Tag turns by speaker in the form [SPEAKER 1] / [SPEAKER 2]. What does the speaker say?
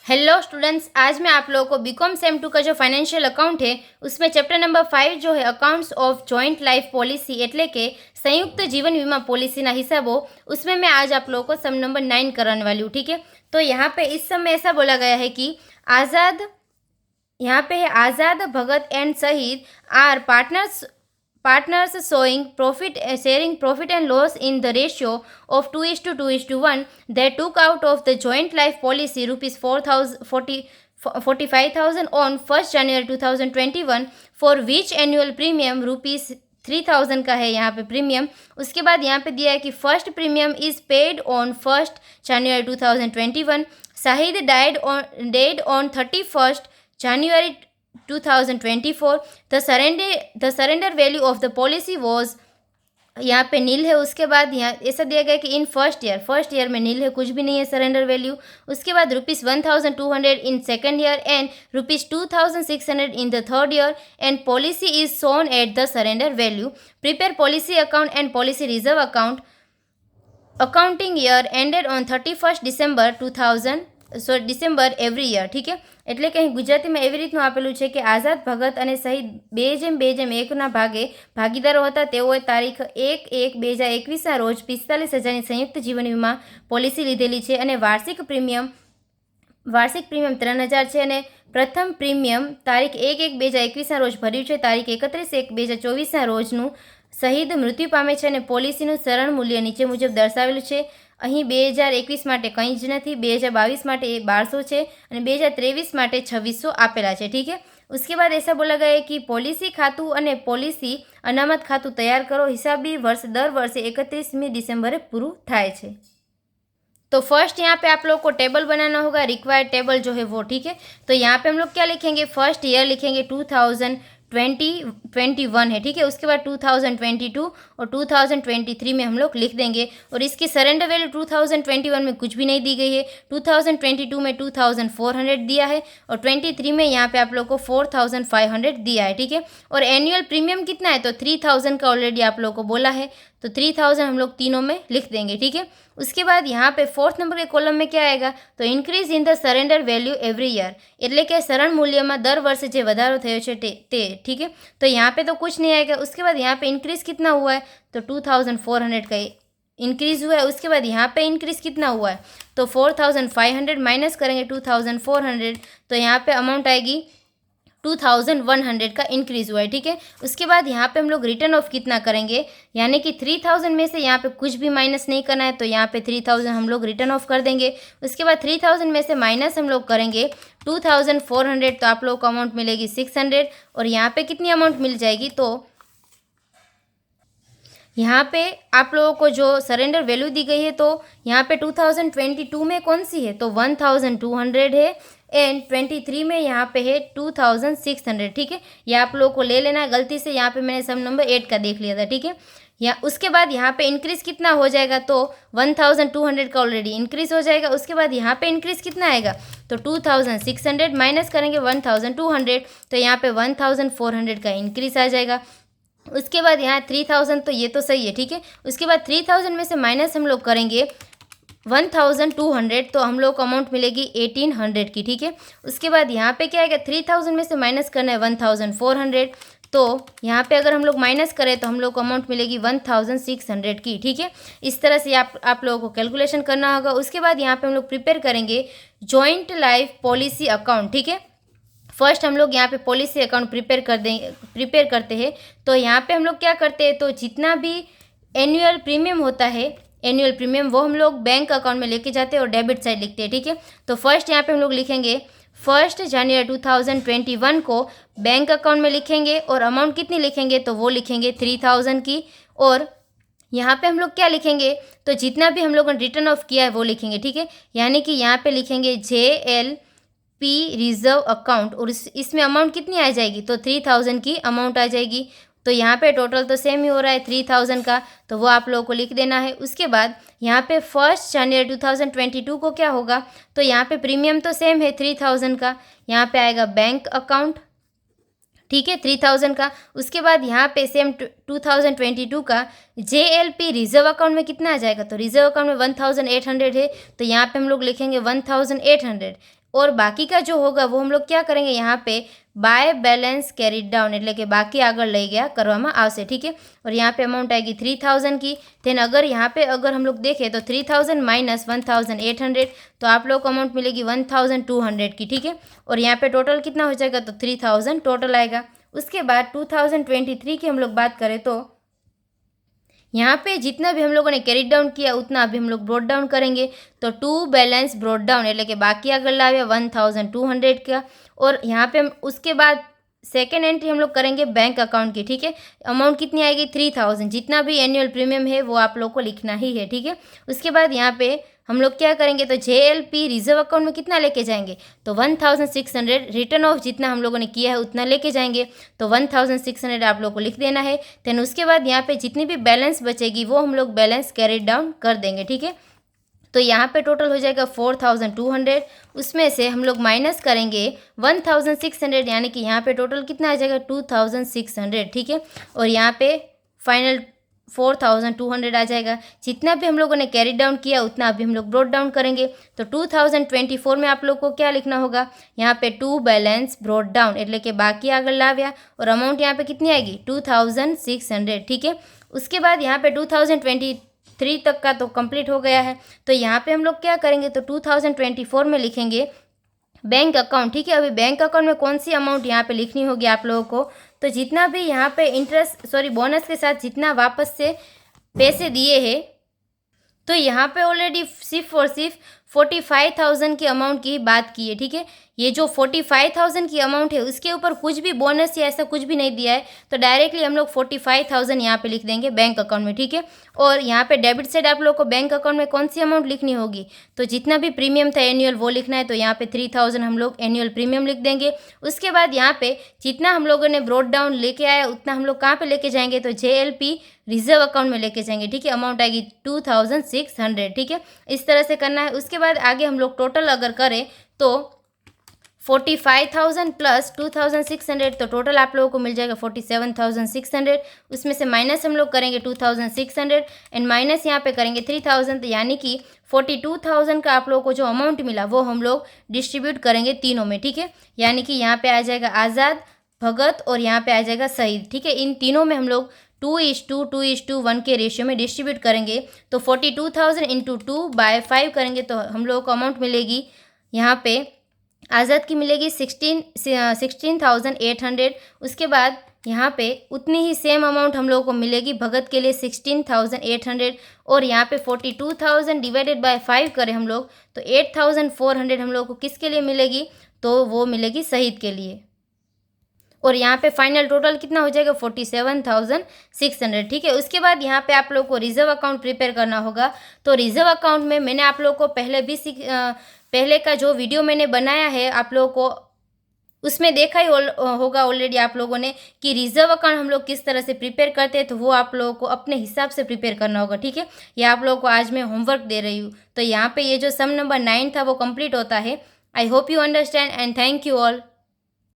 [SPEAKER 1] Hello students, आज मैं आप लोगों को बीकॉम सेम 2 का जो फाइनेंशियल अकाउंट है उसमें चैप्टर नंबर 5 जो है accounts of joint life policy एटले के संयुक्त जीवन बीमा पॉलिसीना हिसाबो, उसमें मैं आज आप लोगों को सम नंबर 9 कराने वाली हूँ। ठीक है, तो यहाँ पे इस सम में ऐसा बोला गया है कि आज़ाद, यहाँ पे है आज़ाद, भगत एंड शहीद are partners showing sharing profit and loss in the ratio of 2:2:1. They took out of the joint life policy rupees 45,000 on 1st January 2021, for which annual premium rupees 3,000 का है यहाँ पे प्रीमियम। उसके बाद यहाँ पे दिया है कि first premium is paid on 1st January 2021. Shahid dead on 31st January 2024. The surrender value of the policy was, यहाँ पे नील है। उसके बाद यहाँ ऐसा दिया गया कि इन फर्स्ट ईयर में नील है, कुछ भी नहीं है सरेंडर वैल्यू। उसके बाद ₹1,200 in second year and ₹2,600 in the third year and policy is shown at the surrender value. Prepare policy account and policy reserve account accounting year ended on 31st December every year. ठीक है, એટલે કે અહીં ગુજરાતીમાં એવી રીતનું આપેલું છે કે આઝાદ, ભગત અને શહીદ 2:1 ભાગે ભાગીદારો હતા। તેઓએ તારીખ 1/1/2021ના રોજ 45,000ની સંયુક્ત જીવન વીમા પોલિસી લીધેલી છે અને વાર્ષિક પ્રીમિયમ 3,000 છે અને પ્રથમ પ્રીમિયમ તારીખ 1/1/2021ના રોજ ભર્યું છે। તારીખ 31/1/2024ના રોજનું શહીદ મૃત્યુ પામે છે અને પોલિસીનું સરળ મૂલ્ય નીચે મુજબ દર્શાવેલું છે। અહીં 2021 માટે કંઈ જ નથી, 2022 માટે 1200 છે અને 2023 માટે 2600 આપેલા છે। ठीक है, उसके बाद ऐसा बोला गया है कि पॉलिसी खातु અને पॉलिसी अनामत खातु तैयार करो। हिसाबी वर्ष दर वर्षे 31 दिसंबर पूરું થાય છે। तो फर्स्ट यहाँ पे आप लोग को टेबल बनाना होगा, रिक्वायर्ड टेबल जो है वो। ठीक है, तो यहाँ पे हम लोग क्या लिखेंगे, फर्स्ट ईयर लिखेंगे 2021 है। ठीक है, उसके बाद 2022 और 2023 में हम लोग लिख देंगे। और इसकी सरेंडर वैल्यू 2021 में कुछ भी नहीं दी गई है, 2022 में 2,400 दिया है और 23 में यहाँ पे आप लोग को 4,500 दिया है। ठीक है, और एनुअल प्रीमियम कितना है, तो 3,000 का ऑलरेडी आप लोग को बोला है, तो 3,000 हम लोग तीनों में लिख देंगे। ठीक है, उसके बाद यहाँ पे 4th नंबर के कॉलम में क्या आएगा, तो increase in the surrender value every year, એટલે કે સરણ મૂલ્યમાં દર વર્ષે જે વધારો થયો છે તે। ठीक है, तो यहाँ पे तो कुछ नहीं आएगा। उसके बाद यहाँ पे इंक्रीज कितना हुआ है, तो 2,400 का इंक्रीज हुआ है। उसके बाद यहाँ पे इंक्रीज कितना हुआ है, तो 4,500 माइनस करेंगे 2,400, तो यहाँ पे अमाउंट आएगी 2,100 का इंक्रीज हुआ है। ठीक है, उसके बाद यहाँ पे हम लोग रिटर्न ऑफ कितना करेंगे, यानी कि 3,000 में से यहाँ पे कुछ भी माइनस नहीं करना है, तो यहाँ पे 3,000 हम लोग रिटर्न ऑफ कर देंगे। उसके बाद 3,000 में से माइनस हम लोग करेंगे 2,400, तो आप लोग को अमाउंट मिलेगी 600। और यहाँ पे कितनी अमाउंट मिल जाएगी, तो यहाँ पे आप लोगों को जो सरेंडर वैल्यू दी गई है, तो यहाँ पे 2022 में कौन सी है, तो 1,200 है एंड 23 में यहाँ पे है 2,600। ठीक है, ये आप लोगों को ले लेना है, गलती से यहाँ पे मैंने सम नंबर 8 का देख लिया था। ठीक है, या उसके बाद यहाँ पे इंक्रीज कितना हो जाएगा, तो 1,200 का ऑलरेडी इंक्रीज हो जाएगा। उसके बाद यहाँ पे इंक्रीज कितना आएगा, तो 2,600 माइनस करेंगे 1,200, तो यहाँ पे 1,400 का इंक्रीज आ जाएगा। उसके बाद यहाँ 3,000, तो ये तो सही है। ठीक है, उसके बाद 3,000 में से माइनस हम लोग करेंगे 1,200, तो हम लोग को अमाउंट मिलेगी 1,800 की। ठीक है, उसके बाद यहाँ पे क्या आएगा, 3,000 में से माइनस करना है 1,400, तो यहाँ पे अगर हम लोग माइनस करें तो हम लोग को अमाउंट मिलेगी 1,600 की। ठीक है, इस तरह से आप लोगों को कैलकुलेशन करना होगा। उसके बाद यहाँ पे हम लोग प्रिपेयर करेंगे जॉइंट लाइफ पॉलिसी अकाउंट। ठीक है, फर्स्ट हम लोग यहाँ पे पॉलिसी अकाउंट प्रिपेयर करते हैं। तो यहाँ पे हम लोग क्या करते हैं, तो जितना भी एनुअल प्रीमियम होता है, एनुअल प्रीमियम वो हम लोग बैंक अकाउंट में लेके जाते हैं और डेबिट साइड लिखते हैं। ठीक है, तो फर्स्ट यहाँ पे हम लोग लिखेंगे 1st January 2021 को बैंक अकाउंट में लिखेंगे और अमाउंट कितनी लिखेंगे, तो वो लिखेंगे 3,000 की। और यहाँ पे हम लोग क्या लिखेंगे, तो जितना भी हम लोगों ने रिटर्न ऑफ किया है वो लिखेंगे। ठीक है, यानी कि यहाँ पे लिखेंगे JLP रिजर्व अकाउंट, और इसमें अमाउंट कितनी आ जाएगी, तो 3,000 की अमाउंट आ जाएगी। तो यहाँ पे टोटल तो सेम ही हो रहा है 3,000 का, तो वो आप लोगों को लिख देना है। उसके बाद यहाँ पे 1st January 2022 को क्या होगा, तो यहाँ पे प्रीमियम तो सेम है 3,000 का, यहाँ पे आएगा बैंक अकाउंट। ठीक है, 3,000 का। उसके बाद यहाँ पे सेम 2022 का JLP रिजर्व अकाउंट में कितना आ जाएगा, तो रिजर्व अकाउंट में 1,800 है, तो यहाँ पे हम लोग लिखेंगे 1,800। और बाकी का जो होगा वो हम लोग क्या करेंगे, यहाँ पे बाय बैलेंस कैरीड डाउन એટલે કે બાકી આગળ લઈ ગયા કરવામાં આવશે, ठीक है। और यहाँ पे अमाउंट आएगी 3000 की। देन अगर यहाँ पे अगर हम लोग देखें तो 3000 माइनस 1800, तो आप लोग को अमाउंट मिलेगी 1200 की, ठीक है। और यहाँ पे टोटल कितना हो जाएगा, तो 3000 टोटल आएगा। उसके बाद 2023 की हम लोग बात करें तो यहाँ पे जितना भी हम लोगों ने कैरी डाउन किया उतना अभी हम लोग ब्रॉड डाउन करेंगे। तो टू बैलेंस ब्रॉड डाउन એટલે કે બાકી આગળ લાવ્યા 1200 का। और यहाँ पे हम उसके बाद सेकेंड एंट्री हम लोग करेंगे बैंक अकाउंट की, ठीक है। अमाउंट कितनी आएगी 3000, जितना भी एनुअल प्रीमियम है वो आप लोग को लिखना ही है, ठीक है। उसके बाद यहाँ पे हम लोग क्या करेंगे, तो JLP रिजर्व अकाउंट में कितना लेके जाएंगे, तो 1600 रिटर्न ऑफ जितना हम लोगों ने किया है उतना लेके जाएंगे। तो 1600 आप लोग को लिख देना है। देन उसके बाद यहाँ पे जितनी भी बैलेंस बचेगी वो हम लोग बैलेंस कैरी डाउन कर देंगे, ठीक है। तो यहाँ पे टोटल हो जाएगा 4200, उसमें से हम लोग माइनस करेंगे 1600, यानी कि यहाँ पे टोटल कितना आ जाएगा 2600, ठीक है। और यहाँ पे फाइनल 4200 आ जाएगा। जितना भी हम लोगों ने कैरी डाउन किया उतना अभी हम लोग ब्रॉड डाउन करेंगे। तो 2024 में आप लोग को क्या लिखना होगा, यहाँ पे टू बैलेंस ब्रॉड डाउन એટલે કે બાકી આગળ લાવ્યા और अमाउंट यहाँ पे कितनी आएगी 2600, ठीक है। उसके बाद यहाँ पे 2023 तक का तो कंप्लीट हो गया है। तो यहाँ पे हम लोग क्या करेंगे, तो 2024 में लिखेंगे बैंक अकाउंट, ठीक है। अभी बैंक अकाउंट में कौन सी अमाउंट यहाँ पे लिखनी होगी आप लोगों को, तो जितना भी यहाँ पे बोनस के साथ जितना वापस से पैसे दिए हैं, तो यहाँ पे ऑलरेडी सिर्फ और सिर्फ 45,000 की अमाउंट की बात की है, ठीक है। ये जो 45,000 की अमाउंट है उसके ऊपर कुछ भी बोनस या ऐसा कुछ भी नहीं दिया है, तो डायरेक्टली हम लोग 45,000 यहाँ पे लिख देंगे बैंक अकाउंट में, ठीक है। और यहाँ पे डेबिट साइड आप लोग को बैंक अकाउंट में कौन सी अमाउंट लिखनी होगी, तो जितना भी प्रीमियम था एनुअल वो लिखना है। तो यहाँ पे 3000 हम लोग एनुअल प्रीमियम लिख देंगे। उसके बाद यहाँ पे जितना हम लोगों ने ब्रॉड डाउन लेके आया उतना हम लोग कहाँ पे लेके जाएंगे, तो JLP रिजर्व अकाउंट में लेके जाएंगे, ठीक है। अमाउंट आएगी 2600, ठीक है। इस तरह से करना है। उसके बाद आगे हम लोग टोटल अगर करें तो 45,000 प्लस 2600, तो टोटल आप लोगों को मिल जाएगा 47,600। उसमें से माइनस हम लोग करेंगे 2600 एंड माइनस यहाँ पे करेंगे 3000, यानी कि 42,000 का आप लोगों को जो अमाउंट मिला वो हम लोग डिस्ट्रीब्यूट करेंगे तीनों में, ठीक है। यानी कि यहाँ पे आ जाएगा आज़ाद, भगत और यहाँ पे आ जाएगा शहीद, ठीक है। इन तीनों में हम लोग 2:1 के रेशियो में डिस्ट्रीब्यूट करेंगे। तो 42,000 इंटू 2/5 करेंगे तो हम लोगों को अमाउंट मिलेगी, यहाँ पे आज़ाद की मिलेगी 16,800। उसके बाद यहाँ पे उतनी ही सेम अमाउंट हम लोगों को मिलेगी भगत के लिए 16,800। और यहाँ पे 42,000 डिवाइडेड बाय 5 करें हम लोग तो 8,400 हम लोगों को किसके लिए मिलेगी, तो वो मिलेगी शहीद के लिए। और यहाँ पे फाइनल टोटल कितना हो जाएगा 47,600, ठीक है। उसके बाद यहाँ पे आप लोग को रिजर्व अकाउंट प्रिपेयर करना होगा। तो रिजर्व अकाउंट में मैंने आप लोग को पहले का जो वीडियो मैंने बनाया है आप लोगों को उसमें देखा ही होगा ऑलरेडी आप लोगों ने कि रिजर्व अकाउंट हम लोग किस तरह से प्रिपेयर करते हैं। तो वो आप लोगों को अपने हिसाब से प्रिपेयर करना होगा, ठीक है। ये आप लोगों को आज मैं होमवर्क दे रही हूँ। तो यहाँ पे ये जो सम नंबर 9 था वो कंप्लीट होता है। I hope you understand and thank you all.